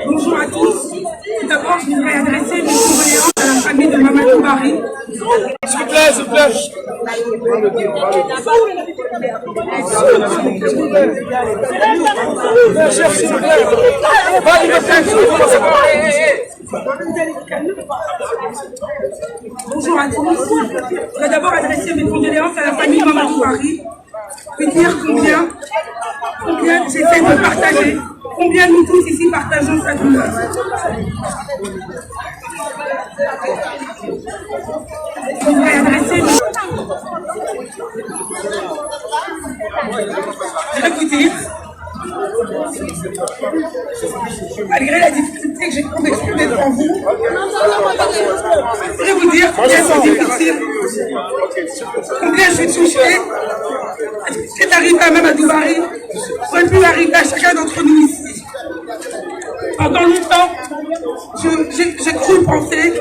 Bonjour à tous. Tout d'abord, je voudrais adresser mes condoléances à la famille de Mamadou Bari. S'il vous plaît, s'il vous plaît. Bonjour à tous. Je voudrais d'abord adresser mes condoléances à la famille de Mamadou Bari. Et dire combien j'essaie de partager, combien nous tous ici partageons sa douleur. Je voudrais adresser je vais vous dire, malgré la difficulté que j'ai pour m'exprimer devant vous, je vais vous dire combien c'est difficile, combien je suis touchée. Ce qui est arrivé à Mamadou Bari aurait pu arriver à chacun d'entre nous ici. Pendant longtemps, j'ai cru penser,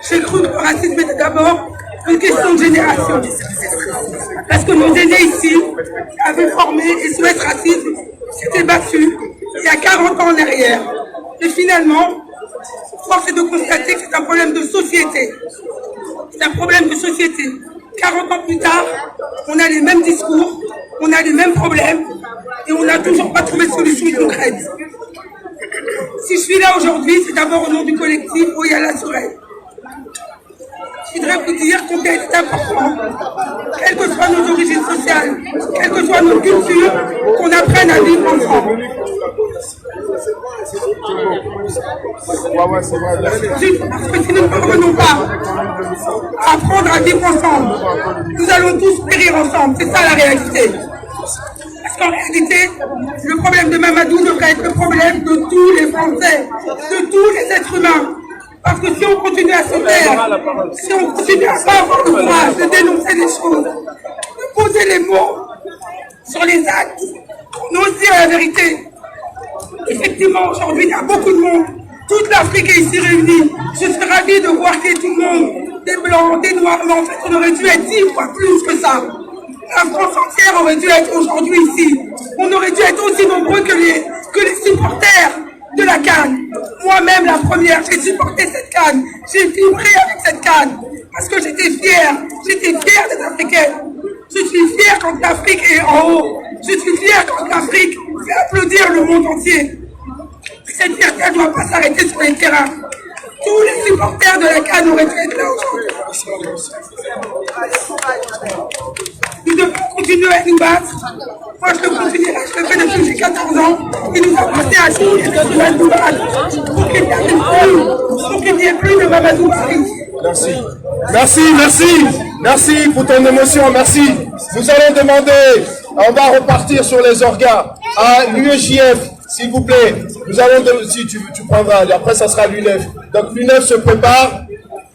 j'ai cru que le racisme était d'abord une question de génération. Parce que nos aînés ici avaient formé et SOS Racisme s'étaient battus il y a 40 ans en arrière. Et finalement, force est de constater que c'est un problème de société. C'est un problème de société. 40 ans plus tard, on a les mêmes discours, on a les mêmes problèmes et on n'a toujours pas trouvé de solution concrète. Si je suis là aujourd'hui, c'est d'abord au nom du collectif Oyala Soleil. Je voudrais vous dire combien c'est important, quelles que soient nos origines sociales, quelles que soient nos cultures, qu'on apprenne à vivre ensemble. Parce que si nous ne parvenons pas à apprendre à vivre ensemble, nous allons tous périr ensemble. C'est ça la réalité. Parce qu'en réalité, le problème de Mamadou devrait être le problème de tous les Français, de tous les êtres humains. Parce que si on continue à se taire, si on continue à pas avoir le courage de dénoncer les choses, de poser les mots sur les actes, on ose dire la vérité. Effectivement, aujourd'hui, il y a beaucoup de monde. Toute l'Afrique est ici réunie. Je suis ravie de voir qu'il y a tout le monde, des blancs, des noirs, mais en fait, on aurait dû être 10 fois plus que ça. La France entière aurait dû être aujourd'hui ici. On aurait dû être aussi nombreux que les supporters de la CAN. Moi-même, la première, j'ai supporté cette CAN. J'ai vibré avec cette CAN. Parce que j'étais fière. J'étais fière des Africaines. Je suis fière quand l'Afrique est en haut. Je suis fière quand l'Afrique fait applaudir le monde entier. Cette fierté ne doit pas s'arrêter sur les terrains. Tous les supporters de la CAN auraient dû être là aujourd'hui. Nous devons continuer à nous battre. Moi, je le continuerai, je le fais depuis que j'ai 14 ans. Il nous appartient à tous et continuer à nous battre pour qu'il n'y ait plus de Mamadou Bari. Merci. Merci, merci. Merci pour ton émotion, merci. Nous allons demander, on va repartir sur les organes, à l'UEJF, s'il vous plaît. Nous allons, si tu prendras, après ça sera l'UNEF. Donc l'UNEF se prépare,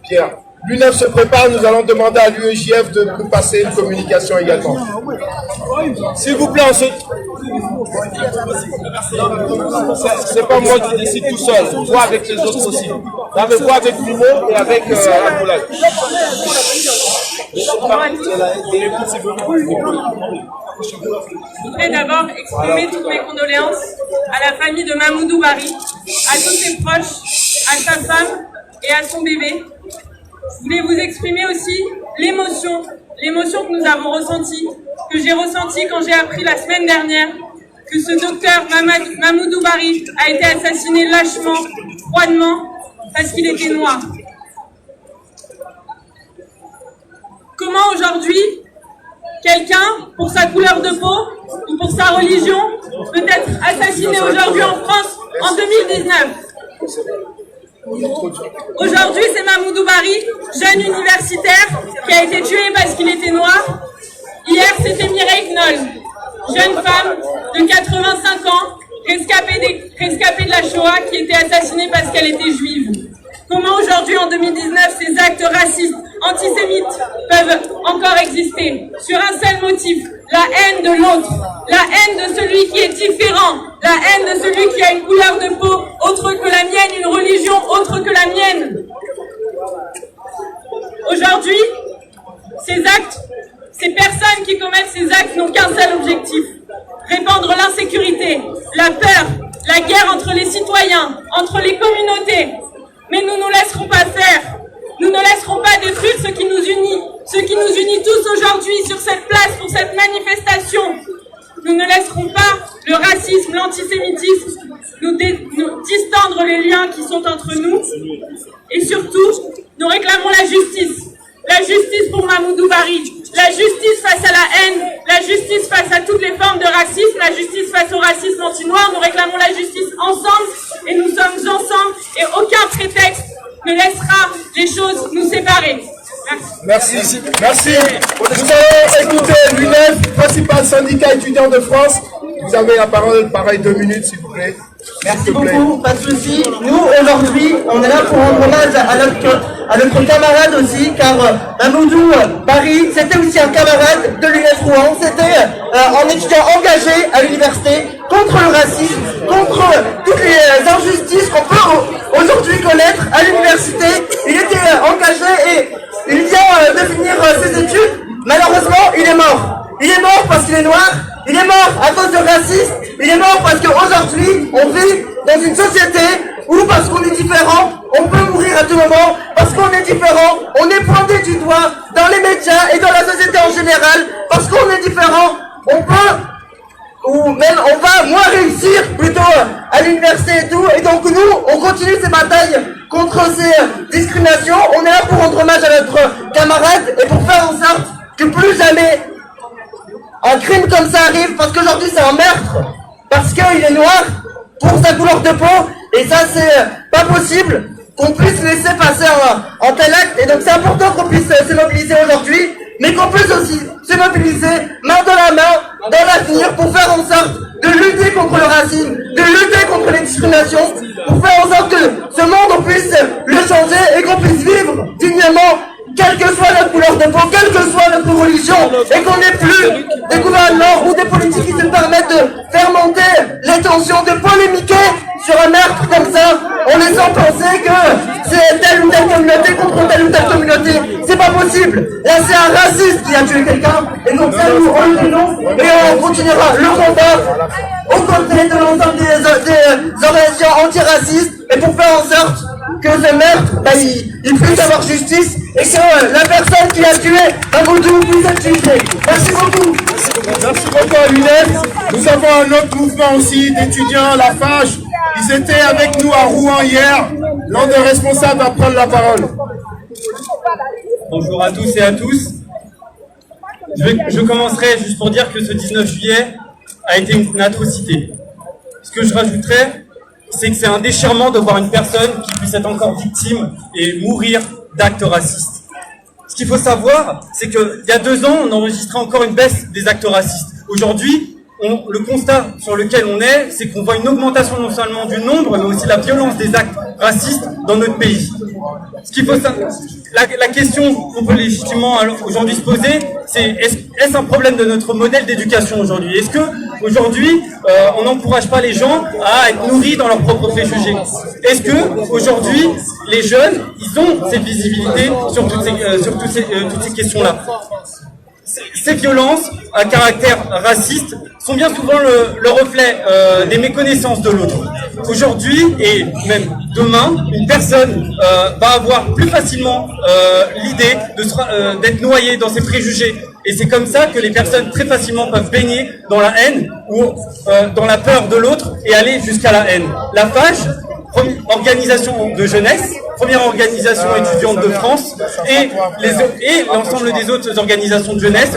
Pierre. L'UNEF se prépare, nous allons demander à l'UEJF de nous passer une communication également. S'il vous plaît, c'est pas moi qui décide tout seul, vois avec les autres aussi. Vois avec l'humour et avec Abdoulaye. Je voudrais d'abord exprimer toutes mes condoléances à la famille de Mamadou Bari, à tous ses proches, à sa femme et à son bébé. Je voulais vous exprimer aussi l'émotion que nous avons ressentie, que j'ai ressentie quand j'ai appris la semaine dernière que ce docteur Mamadou Bari a été assassiné lâchement, froidement, parce qu'il était noir. Comment aujourd'hui, quelqu'un, pour sa couleur de peau ou pour sa religion, peut être assassiné aujourd'hui en France en 2019 ? Aujourd'hui, c'est Mamadou Bari, jeune universitaire, qui a été tué parce qu'il était noir. Hier, c'était Mireille Knoll, jeune femme de 85 ans, rescapée de la Shoah, qui était assassinée parce qu'elle était juive. Comment aujourd'hui, en 2019, ces actes racistes, antisémites, peuvent encore exister sur un seul motif, la haine de l'autre, la haine de celui qui est différent, la haine de celui qui a une couleur de peau autre que la mienne, une religion autre que la mienne. Aujourd'hui, ces actes, ces personnes qui commettent ces actes n'ont qu'un seul objectif, répandre l'insécurité, la peur, guerre entre les citoyens, entre les communautés. Mais nous ne nous laisserons pas faire. Nous ne laisserons pas détruire ce qui nous unit tous aujourd'hui sur cette place pour cette manifestation. Nous ne laisserons pas le racisme, l'antisémitisme nous distendre les liens qui sont entre nous. Et surtout, nous réclamons la justice. La justice pour Mamoudou Bari, la justice face à la haine, la justice face à toutes les formes de racisme, la justice face au racisme anti-noir. Nous réclamons la justice ensemble et nous sommes ensemble et aucun prétexte ne laissera les choses nous séparer. Merci. Merci. Nous allons écouter l'UNEF, principal syndicat étudiant de France. Vous avez la parole, pareil, 2 minutes, s'il vous plaît. Merci beaucoup, pas de souci. Nous, aujourd'hui, on est là pour rendre hommage à notre camarade aussi, car Mamoudou Bari, c'était aussi un camarade de l'UNEF Rouen. C'était un étudiant engagé à l'université contre le racisme, contre toutes les injustices qu'on peut aujourd'hui connaître à l'université. Il était engagé et il vient de finir ses études. Malheureusement, il est mort. Il est mort parce qu'il est noir. Il est mort à cause de racisme. Il est mort parce qu'aujourd'hui, on vit dans une société où, parce qu'on est différent, on peut mourir à tout moment. Parce qu'on est différent, on est pointé du doigt dans les médias et dans la société en général. Parce qu'on est différent, on peut, ou même on va moins réussir plutôt à l'université et tout. Et donc nous, on continue ces batailles contre ces discriminations. On est là pour rendre hommage à notre camarade et pour faire en sorte que plus jamais un crime comme ça arrive, parce qu'aujourd'hui c'est un meurtre, parce qu'il est noir, pour sa couleur de peau, et ça c'est pas possible qu'on puisse laisser passer un tel acte, et donc c'est important qu'on puisse se mobiliser aujourd'hui, mais qu'on puisse aussi se mobiliser main dans la main, dans l'avenir, pour faire en sorte de lutter contre le racisme, de lutter contre les discriminations, pour faire en sorte que ce monde on puisse le changer, et qu'on puisse vivre dignement, quelle que soit notre couleur de peau, quelle que soit notre religion, et qu'on n'ait plus des gouvernements ou des politiques qui se permettent de faire monter les tensions, de polémiquer sur un meurtre comme ça, en laissant penser que c'est telle ou telle communauté contre telle ou telle communauté. C'est pas possible. Là, c'est un raciste qui a tué quelqu'un, et donc ça, nous, on le dénonce, et on continuera le combat aux côtés de l'ensemble des organisations antiracistes, et pour faire en sorte que ce meurtre, il puisse avoir justice, et que la personne qui a tué Mamoudou puisse être jugée. Merci beaucoup. Merci beaucoup à l'UNEF. Nous avons un autre mouvement aussi d'étudiants, la FAGE. Ils étaient avec nous à Rouen hier. L'un des responsables va prendre la parole. Bonjour à tous et à tous. Je commencerai juste pour dire que ce 19 juillet a été une atrocité. Ce que je rajouterais, c'est que c'est un déchirement de voir une personne qui puisse être encore victime et mourir d'actes racistes. Ce qu'il faut savoir, c'est qu'il y a 2 ans, on enregistrait encore une baisse des actes racistes. Aujourd'hui, le constat sur lequel on est, c'est qu'on voit une augmentation non seulement du nombre, mais aussi de la violence des actes racistes dans notre pays. Ce qu'il faut savoir, la question qu'on peut légitimement aujourd'hui se poser, c'est est-ce un problème de notre modèle d'éducation aujourd'hui? Est-ce que aujourd'hui on n'encourage pas les gens à être nourris dans leurs propres préjugés? Est-ce que aujourd'hui les jeunes, ils ont cette visibilité sur toutes ces questions-là? Ces violences à caractère raciste sont bien souvent le reflet des méconnaissances de l'autre. Aujourd'hui et même demain, une personne va avoir plus facilement l'idée d'être noyée dans ses préjugés. Et c'est comme ça que les personnes très facilement peuvent baigner dans la haine ou dans la peur de l'autre et aller jusqu'à la haine. La FAGE, organisation de jeunesse, première organisation étudiante de France, et l'ensemble des autres organisations de jeunesse,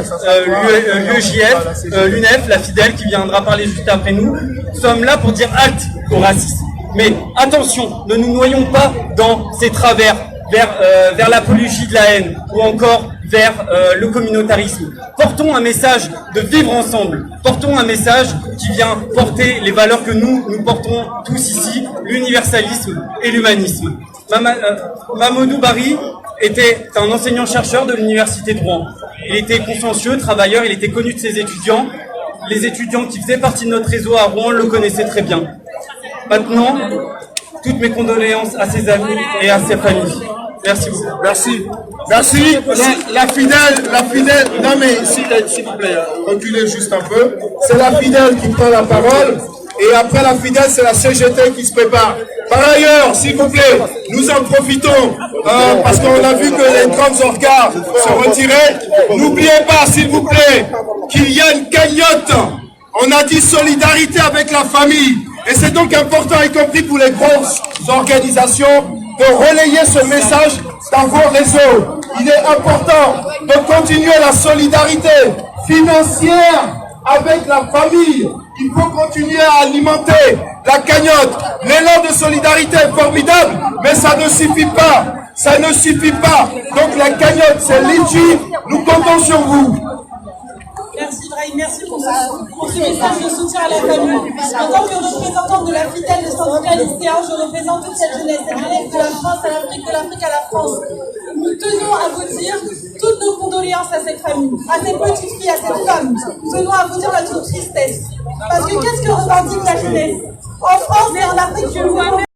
l'UEJF, l'UNEF, la FIDEL qui viendra parler juste après nous, sommes là pour dire halte au racisme. Mais attention, ne nous noyons pas dans ces travers vers l'apologie de la haine ou encore vers le communautarisme. Portons un message de vivre ensemble. Portons un message qui vient porter les valeurs que nous portons tous ici, l'universalisme et l'humanisme. Mamoudou Bari était un enseignant-chercheur de l'université de Rouen. Il était consciencieux, travailleur, il était connu de ses étudiants. Les étudiants qui faisaient partie de notre réseau à Rouen le connaissaient très bien. Maintenant, toutes mes condoléances à ses amis et à ses familles. Merci beaucoup. Merci. Merci. La fidèle, non mais s'il vous plaît, reculez juste un peu. C'est la fidèle qui prend la parole. Et après la Fidèle, c'est la CGT qui se prépare. Par ailleurs, s'il vous plaît, nous en profitons, parce qu'on a vu que les grands orgas se retiraient. N'oubliez pas, s'il vous plaît, qu'il y a une cagnotte. On a dit solidarité avec la famille. Et c'est donc important, y compris pour les grosses organisations, de relayer ce message dans vos réseaux. Il est important de continuer la solidarité financière avec la famille. Il faut continuer à alimenter la cagnotte. L'élan de solidarité est formidable, mais ça ne suffit pas. Ça ne suffit pas. Donc la cagnotte, c'est légitime. Nous comptons sur vous. Merci Ibrahim, merci pour ce message de soutien à la famille. En tant que représentante de la Fidèle de syndicat lycéen, je représente toute cette jeunesse de la France à l'Afrique, de l'Afrique à la France. Nous tenons à vous dire toutes nos condoléances à cette famille, à cette petite fille, à cette femme. Nous tenons à vous dire notre tristesse. Parce que qu'est-ce que revendique la jeunesse? En France et en Afrique, je le vois même.